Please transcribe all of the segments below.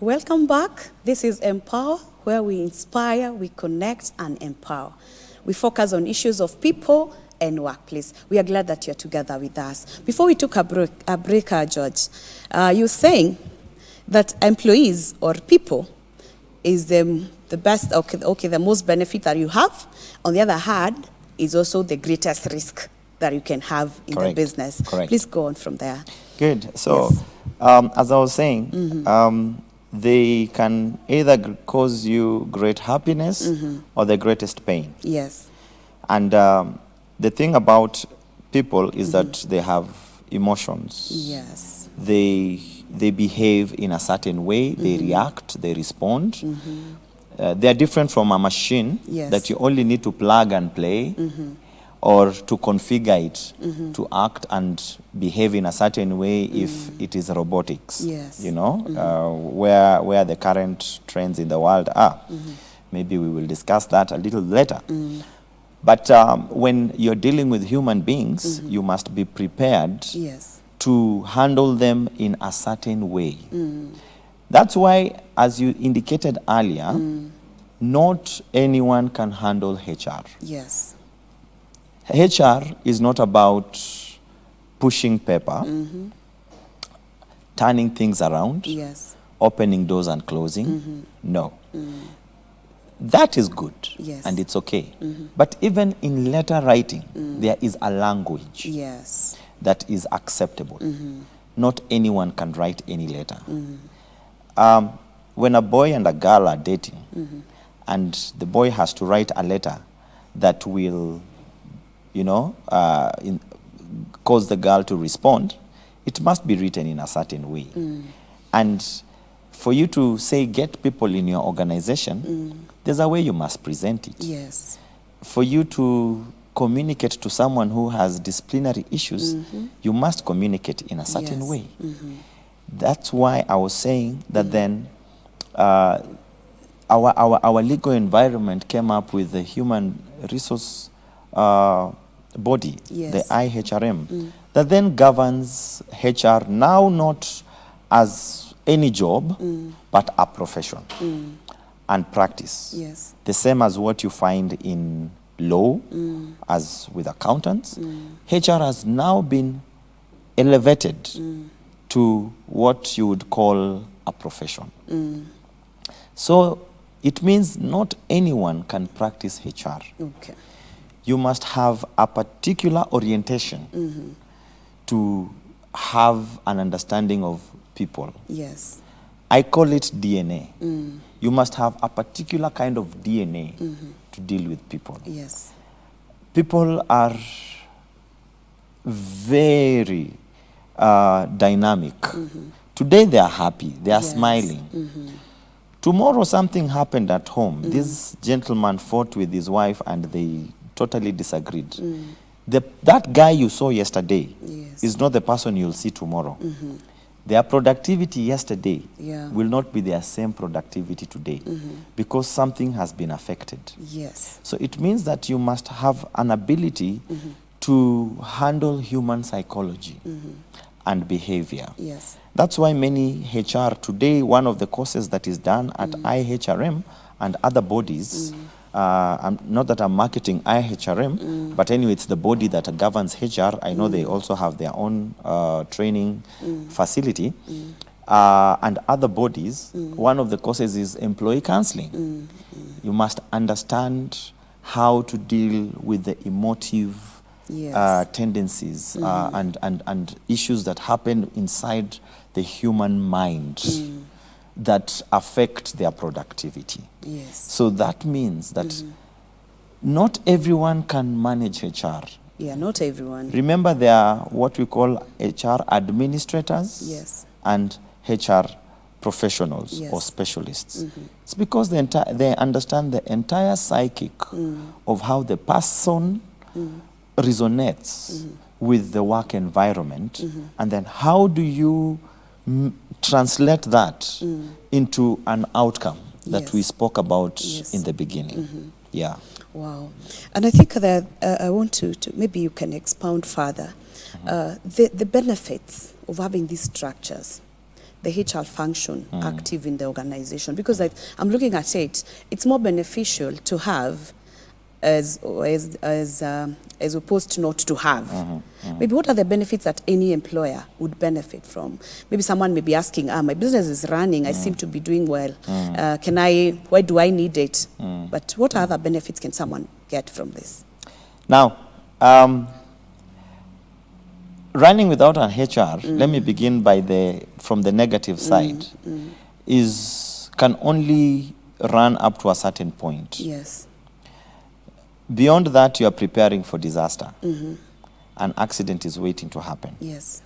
Welcome back. This is Empower, where we inspire, we connect, and empower. We focus on issues of people and workplace. We are glad that you're together with us. Before we took a break, George, you're saying that employees or people is the best, the most benefit that you have. On the other hand, is also the greatest risk that you can have in the business. Correct. Please go on from there. Good. So, Yes. as I was saying, they can either cause you great happiness or the greatest pain. Yes. And the thing about people is that they have emotions. Yes. They behave in a certain way. They react. They respond. They are different from a machine that you only need to plug and play. Or to configure it to act and behave in a certain way if it is robotics. Yes. You know, where the current trends in the world are. Maybe we will discuss that a little later. But when you're dealing with human beings, you must be prepared to handle them in a certain way. That's why, as you indicated earlier, not anyone can handle HR. Yes. HR is not about pushing paper, turning things around, opening doors and closing. No. That is good, and it's okay. But even in letter writing, there is a language that is acceptable. Not anyone can write any letter. When a boy and a girl are dating, and the boy has to write a letter that will cause the girl to respond, it must be written in a certain way. And for you to say get people in your organization, there's a way you must present it. Yes. For you to communicate to someone who has disciplinary issues, you must communicate in a certain way. That's why I was saying that then our legal environment came up with the human resource body, the IHRM, that then governs HR now not as any job, but a profession and practice. Yes. The same as what you find in law, as with accountants. HR has now been elevated to what you would call a profession. So it means not anyone can practice HR. Okay. You must have a particular orientation to have an understanding of people. Yes. I call it DNA. You must have a particular kind of DNA to deal with people. Yes. People are very dynamic. Today they are happy, they are smiling. Tomorrow something happened at home. This gentleman fought with his wife and they totally disagreed. That guy you saw yesterday is not the person you'll see tomorrow. Their productivity yesterday will not be their same productivity today because something has been affected. Yes. So it means that you must have an ability to handle human psychology and behavior. Yes. That's why many HR today, one of the courses that is done at IHRM and other bodies, not that I'm marketing IHRM, but anyway, it's the body that governs HR. I know they also have their own training facility. And other bodies, one of the courses is employee counseling. You must understand how to deal with the emotive tendencies and issues that happen inside the human mind that affect their productivity. Yes. So that means that not everyone can manage HR. Yeah, not everyone. Remember, there are what we call HR administrators and HR professionals or specialists. It's because they understand the entire psychic of how the person resonates with the work environment, and then how do you translate that into an outcome that we spoke about in the beginning. Yeah. Wow. And I think that I want to maybe you can expound further the benefits of having these structures, the HR function active in the organization? Because I'm looking at it, it's more beneficial to have as opposed to not to have. Maybe what are the benefits that any employer would benefit from? Maybe someone may be asking, my business is running, I seem to be doing well. Why do I need it? But what other benefits can someone get from this? Now, running without an HR, let me begin from the negative side, can only run up to a certain point. Yes. Beyond that, you are preparing for disaster. An accident is waiting to happen. Yes.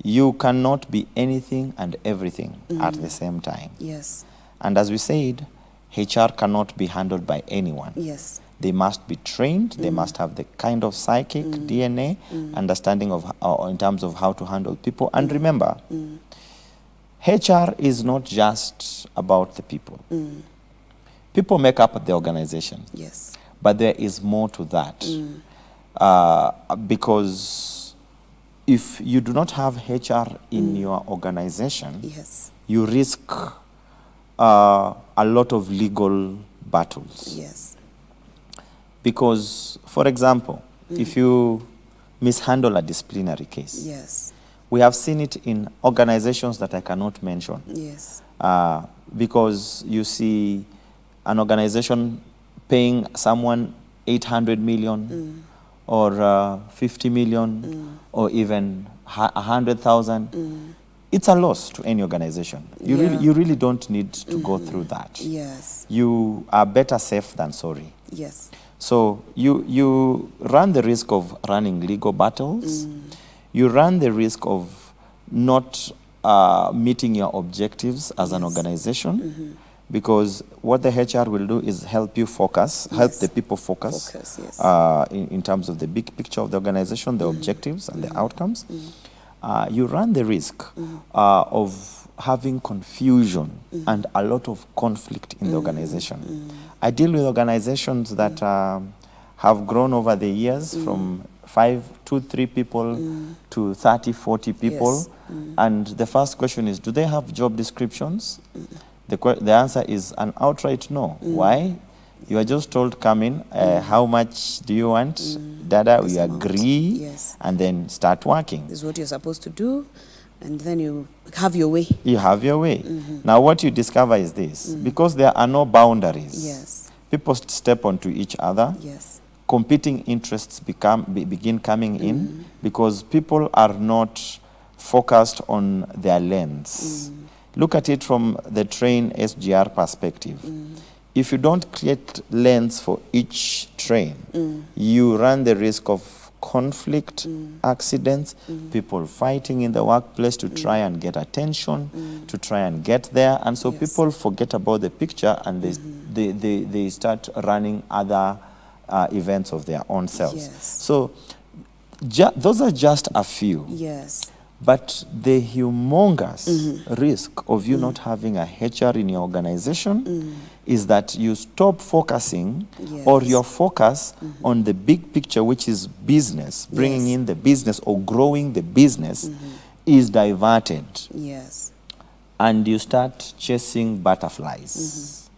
You cannot be anything and everything at the same time. Yes. And as we said, HR cannot be handled by anyone. Yes. They must be trained. They must have the kind of psychic DNA, understanding of in terms of how to handle people. And remember, HR is not just about the people. People make up the organization. Yes. But there is more to that. Because if you do not have HR in your organization, Yes. you risk a lot of legal battles. Yes. Because, for example, if you mishandle a disciplinary case, Yes. we have seen it in organizations that I cannot mention. Yes. Because you see an organization paying someone 800 million or 50 million or even 100,000. It's a loss to any organization. You really don't need to go through that. Yes. You are better safe than sorry. Yes. So you run the risk of running legal battles. You run the risk of not meeting your objectives as an organization. Because what the HR will do is help you focus, help the people focus, yes. In terms of the big picture of the organization, the objectives and the outcomes. You run the risk of having confusion and a lot of conflict in the organization. I deal with organizations that have grown over the years from 5 to 3 people to 30, 40 people. Yes. And the first question is, do they have job descriptions? The answer is an outright no. Why? You are just told, come in, how much do you want? Dada, we agree, Yes. and then start working. This is what you're supposed to do, and then you have your way. You have your way. Now what you discover is this, because there are no boundaries, Yes. people step onto each other, Yes. competing interests begin coming in, because people are not focused on their lens. Look at it from the train SGR perspective. If you don't create lanes for each train, you run the risk of conflict, accidents, people fighting in the workplace to try and get attention, to try and get there. And so people forget about the picture and they start running other events of their own selves. Yes. So those are just a few. Yes. But the humongous risk of you not having a HR in your organization is that you stop focusing or your focus on the big picture, which is business, bringing in the business or growing the business is diverted. Yes. And you start chasing butterflies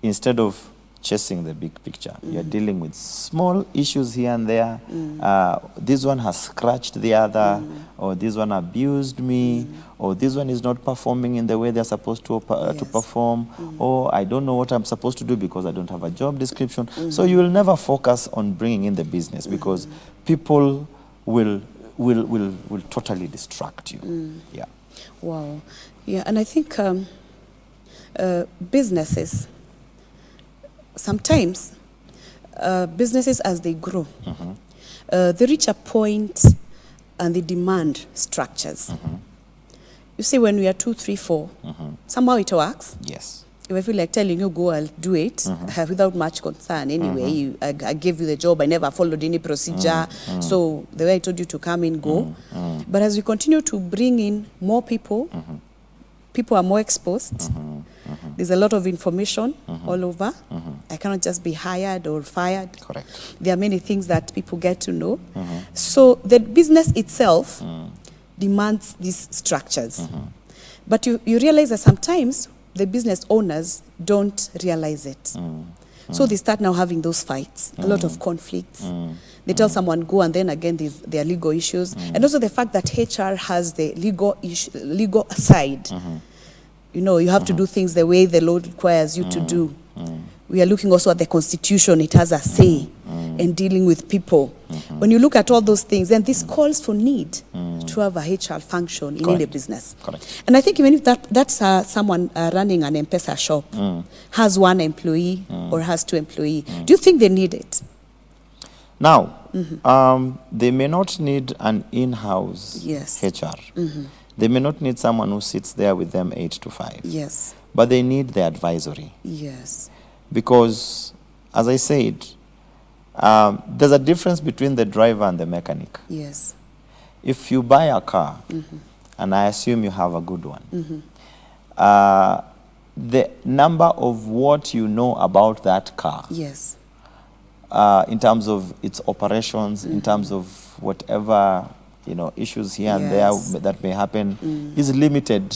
instead of chasing the big picture. You're dealing with small issues here and there. This one has scratched the other, or this one abused me, or this one is not performing in the way they're supposed to perform, or I don't know what I'm supposed to do because I don't have a job description. So you will never focus on bringing in the business because people will totally distract you. Yeah. Wow. Yeah, and I think businesses, sometimes businesses as they grow, they reach a point and they demand structures. You see, when we are 2, 3, 4, somehow it works. Yes. If I feel like telling you, go, I'll do it without much concern. Anyway, I gave you the job. I never followed any procedure. So the way I told you to come in, go. But as we continue to bring in more people, people are more exposed. There's a lot of information all over. I cannot just be hired or fired. Correct. There are many things that people get to know. So the business itself demands these structures. But you realize that sometimes the business owners don't realize it. So they start now having those fights, a lot of conflicts. They tell someone go, and then again there are legal issues. And also the fact that HR has the legal side. You know, you have to do things the way the law requires you to do. We are looking also at the Constitution. It has a say in dealing with people. When you look at all those things, then this calls for need to have a HR function in any business. Correct. And I think even if that's someone running an M-Pesa shop, has one employee or has two employees, do you think they need it? Now, they may not need an in-house HR. They may not need someone who sits there with them 8 to 5. Yes. But they need the advisory. Yes. Because, as I said, there's a difference between the driver and the mechanic. Yes. If you buy a car, and I assume you have a good one, the number of what you know about that car, yes, in terms of its operations, in terms of whatever, you know, issues here and there that may happen, is limited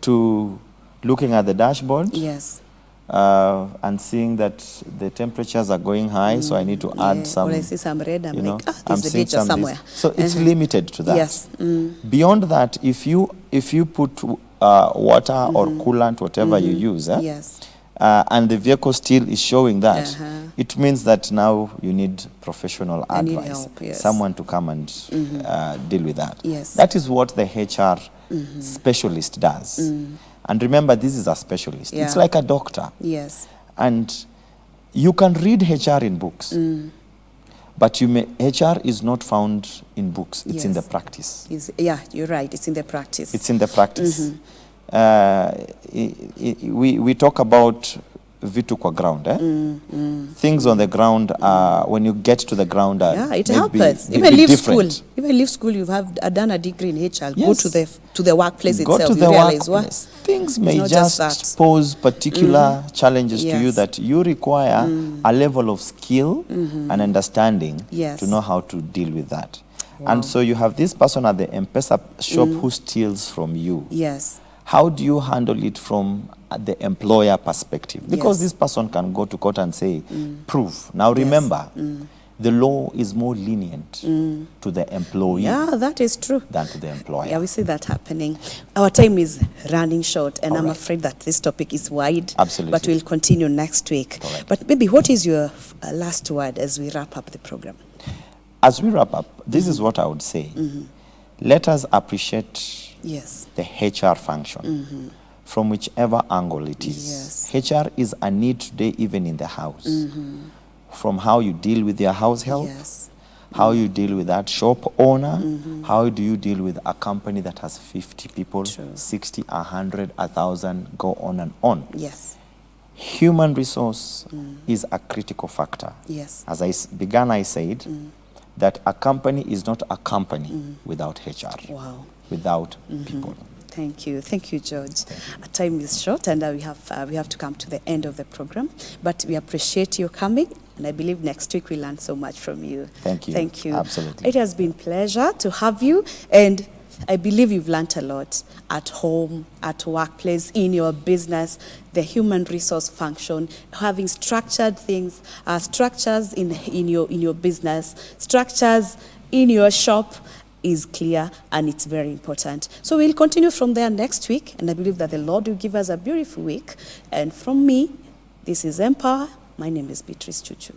to looking at the dashboard. Yes. And seeing that the temperatures are going high, so I need to add some. Or I see some red, I'm like, I'm there's a seeing danger somewhere. So it's limited to that. Yes. Beyond that, if you put water or coolant, whatever you use, yes, and the vehicle still is showing that, it means that now you need professional advice, help, yes. someone to come and deal with that. Yes. That is what the HR specialist does. And remember, this is a specialist. It's like a doctor. Yes. And you can read HR in books, but HR is not found in books. It's in the practice. Yeah, you're right. It's in the practice. It's in the practice. We talk about vitu kwa ground. Things on the ground, when you get to the ground, it happens. Even leave school, you have done a degree in HR. Yes. Go to the workplace Go itself. to the you realize workplace. Things may just just pose particular challenges to you that you require a level of skill and understanding to know how to deal with that. Wow. And so you have this person at the M-Pesa shop who steals from you. Yes. How do you handle it from the employer perspective? Because this person can go to court and say, prove. Now remember, the law is more lenient to the employee. Yeah, that is true. Than to the employer. Yeah, we see that happening. Our time is running short, and I'm afraid that this topic is wide. Absolutely. But we'll continue next week. But maybe what is your last word as we wrap up the program? As we wrap up, this is what I would say. Let us appreciate the HR function from whichever angle it is. HR is a need today even in the house. From how you deal with your house help, how you deal with that shop owner, how do you deal with a company that has 50 people, 60, 100, 1,000, go on and on. Yes. Human resource is a critical factor. Yes. As I began, I said that a company is not a company without HR. Wow. Without people. Thank you, George. Our time is short, and we have to come to the end of the program. But we appreciate you coming, and I believe next week we learn so much from you. Thank you. Thank you. Absolutely. It has been a pleasure to have you, and I believe you've learned a lot at home, at workplace, in your business, the human resource function, having structured things, structures in your business, structures in your shop, is clear, and it's very important. So we'll continue from there next week, and I believe that the Lord will give us a beautiful week. And from me, this is Empower. My name is Beatrice Chuchu.